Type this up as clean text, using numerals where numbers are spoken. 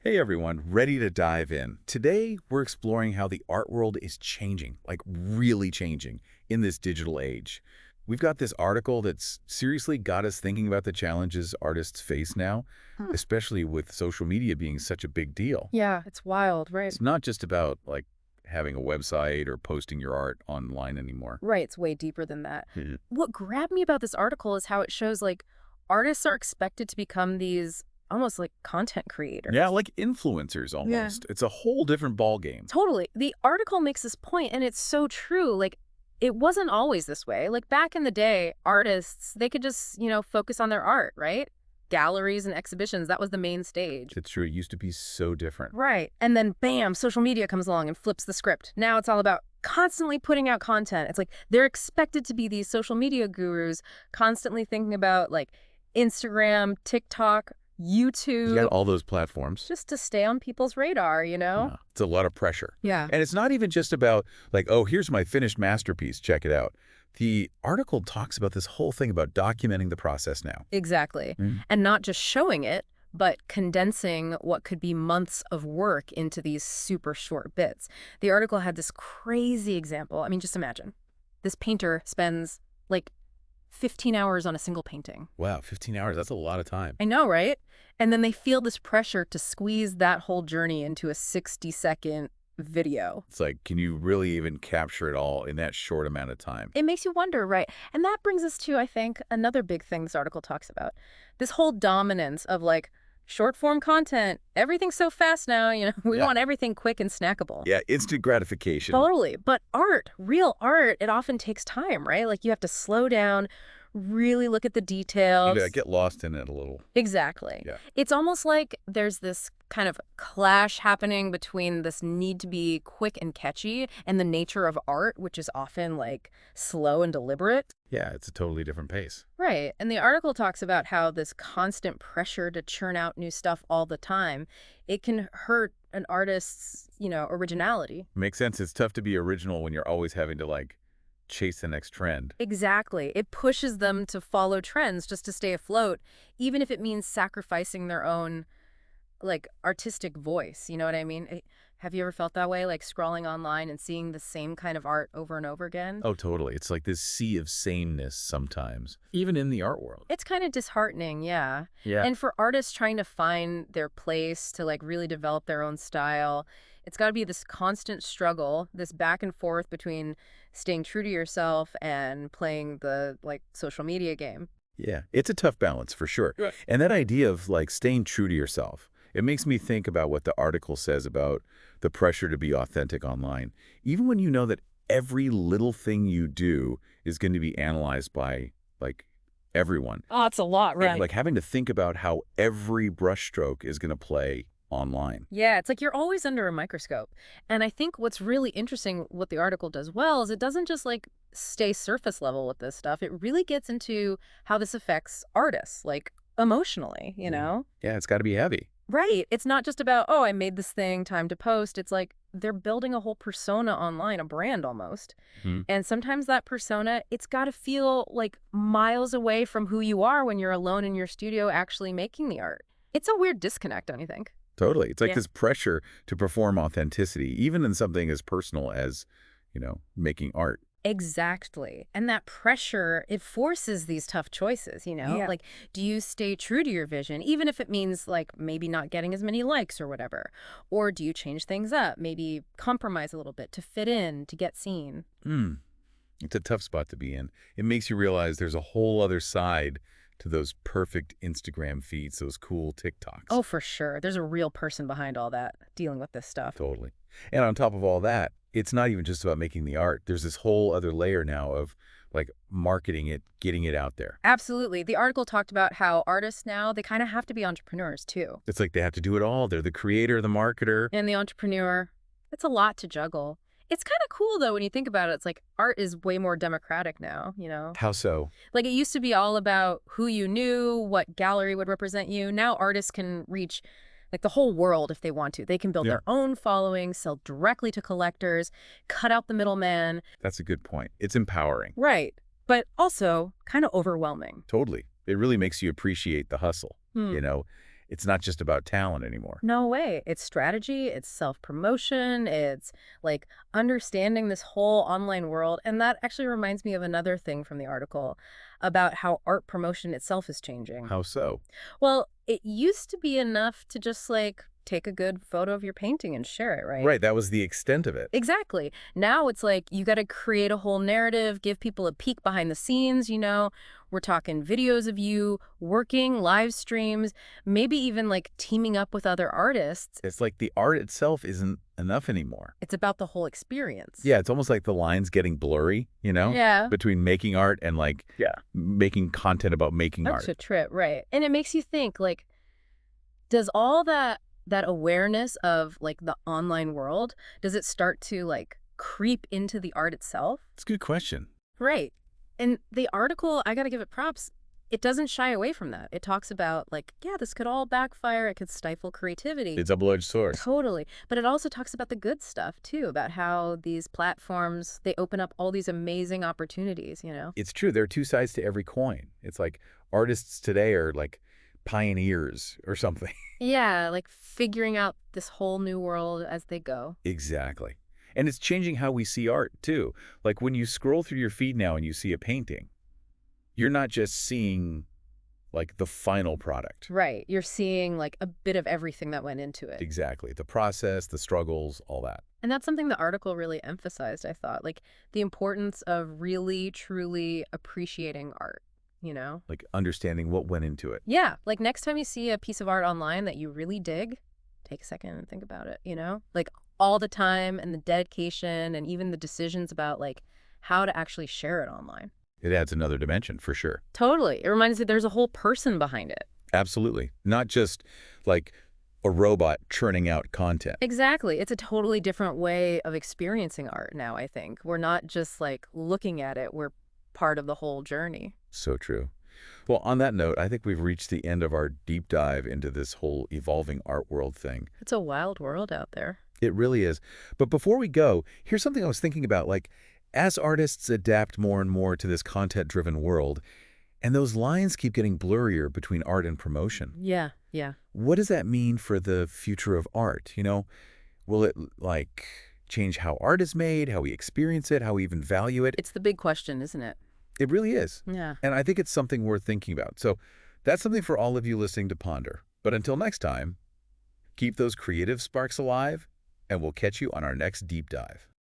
Hey everyone, ready to dive in. Today, we're exploring how the art world is changing, like really changing, in this digital age. We've got this article that's seriously got us thinking about the challenges artists face now, Hmm. especially with social media being such a big deal. Yeah, it's wild, right? It's not just about, like, having a website or posting your art online anymore. Right, it's way deeper than that. Mhm. What grabbed me about this article is how it shows like artists are expected to become these almost like content Yeah, creators. like influencers Yeah. almost. It's a whole different ball game. Totally. The article makes this point and it's so true. Like it wasn't always this way. Like back in the day, artists, they could just, focus on their art, right? Galleries and exhibitions, that was the main stage. It's true, it used to be so different. Right. And then bam, social media comes along and flips the script. Now it's all about constantly putting out content. It's like they're expected to be these social media gurus, constantly thinking about like Instagram, TikTok, You got YouTube, all those platforms. just to stay on people's radar, you know? Yeah, it's a lot of pressure. Yeah. And it's not even just about, like, oh, here's my finished masterpiece, check it out. The article talks about this whole thing about documenting the process now. Exactly. Mm. And not just showing it, but condensing what could be months of work into these super short bits. The article had this crazy example. I mean, just imagine. This painter spends like 15 hours on a single painting. Wow, 15 hours, that's a lot of time. I know, right? And then they feel this pressure to squeeze that whole journey into a 60-second video. It's like, can you really even capture it all in that short amount of time? It makes you wonder, right? And that brings us to, I think, another big thing this article talks about. This whole dominance of like short form content. Everything's so fast now, we Yeah. want everything quick and snackable. Yeah, instant gratification. Totally. But art, real art, it often takes time, right? Like you have to slow down, really look at the details. Yeah, get lost in it a little. Exactly. Yeah. It's almost like there's this kind of clash happening between this need to be quick and catchy and the nature of art, which is often like slow and deliberate. Yeah, it's a totally different pace. Right. And the article talks about how this constant pressure to churn out new stuff all the time, it can hurt an artist's, originality. Makes sense. It's tough to be original when you're always having to, like, chase the next trend. Exactly. It pushes them to follow trends just to stay afloat, even if it means sacrificing their own like artistic voice. You know what I mean? Have you ever felt that way, like scrolling online and seeing the same kind of art over and over again? Oh, totally. It's like this sea of sameness sometimes, even in the art world. It's kind of disheartening, yeah. Yeah. And for artists trying to find their place, to like really develop their own style, it's got to be this constant struggle, this back and forth between staying true to yourself and playing the like social media game. Yeah, it's a tough balance for sure. Right. And that idea of, like, staying true to yourself, it makes me think about what the article says about the pressure to be authentic online. Even when you know that every little thing you do is going to be analyzed by, like, everyone. Oh, it's a lot, right? Like having to think about how every brushstroke is going to play online. Yeah, it's like you're always under a microscope. And I think what's really interesting, what the article does well, is it doesn't just like stay surface level with this stuff. It really gets into how this affects artists, like emotionally, you know? Yeah, it's got to be heavy. Right. It's not just about, oh, I made this thing, time to post. It's like they're building a whole persona online, a brand almost. Mhm. And sometimes that persona, it's got to feel like miles away from who you are when you're alone in your studio actually making the art. It's a weird disconnect, don't you think? Totally. It's like Yeah. this pressure to perform authenticity, even in something as personal as, making art. Exactly. And that pressure, it forces these tough choices, Yeah. Like, do you stay true to your vision, even if it means like maybe not getting as many likes or whatever? Or do you change things up, maybe compromise a little bit to fit in, to get seen? Hmm. It's a tough spot to be in. It makes you realize there's a whole other side to those perfect Instagram feeds, those cool TikToks. Oh, for sure. There's a real person behind all that, dealing with this stuff. Totally. And on top of all that, it's not even just about making the art. There's this whole other layer now of, like, marketing it, getting it out there. Absolutely. The article talked about how artists now, they kind of have to be entrepreneurs too. It's like they have to do it all. They're the creator, the marketer. And the entrepreneur, it's a lot to juggle. It's kind of cool, though, when you think about it. It's like art is way more democratic now. How so? Like it used to be all about who you knew, what gallery would represent you. Now artists can reach like the whole world if they want to. They can build Yeah. their own following, sell directly to collectors, cut out the middleman. That's a good point. It's empowering. Right. But also kind of overwhelming. Totally. It really makes you appreciate the hustle, Hmm. you know? It's not just about talent anymore. No way. It's strategy, it's self-promotion, it's like understanding this whole online world. And that actually reminds me of another thing from the article about how art promotion itself is changing. How so? Well, it used to be enough to just like take a good photo of your painting and share it, right? Right, that was the extent of it. Exactly. Now it's like you got to create a whole narrative, give people a peek behind the scenes. We're talking videos of you working, live streams, maybe even like teaming up with other artists. It's like the art itself isn't enough anymore. It's about the whole experience. Yeah, it's almost like the lines getting blurry, Yeah. between making art and like making content about making That's art. a trip, right. And it makes you think like, does all that awareness of like the online world, does it start to like creep into the art itself? It's a good question. Right. And the article, I got to give it props. It doesn't shy away from that. It talks about like, yeah, this could all backfire. It could stifle creativity. It's a double-edged sword. Totally. But it also talks about the good stuff too, about how these platforms, they open up all these amazing opportunities. It's true. There are two sides to every coin. It's like artists today are like pioneers or something. Yeah, like figuring out this whole new world as they go. Exactly. And it's changing how we see art, too. Like when you scroll through your feed now and you see a painting, you're not just seeing, like, the final product. Right. You're seeing like a bit of everything that went into it. Exactly. The process, the struggles, all that. And that's something the article really emphasized, I thought, like the importance of really, truly appreciating art. Like understanding what went into it. Yeah, like next time you see a piece of art online that you really dig, take a second and think about it. Like all the time and the dedication and even the decisions about like how to actually share it online. It adds another dimension, for sure. Totally. It reminds me there's a whole person behind it. Absolutely. Not just, like, a robot churning out content. Exactly. It's a totally different way of experiencing art now, I think. We're not just like looking at it, we're part of the whole journey. So true. Well, on that note, I think we've reached the end of our deep dive into this whole evolving art world thing. It's a wild world out there. It really is. But before we go, here's something I was thinking about. Like, as artists adapt more and more to this content-driven world, and those lines keep getting blurrier between art and promotion, Yeah, yeah. what does that mean for the future of art? Will it, like, change how art is made, how we experience it, how we even value it? It's the big question, isn't it? It really is. Yeah. And I think it's something worth thinking about. So that's something for all of you listening to ponder. But until next time, keep those creative sparks alive, and we'll catch you on our next deep dive.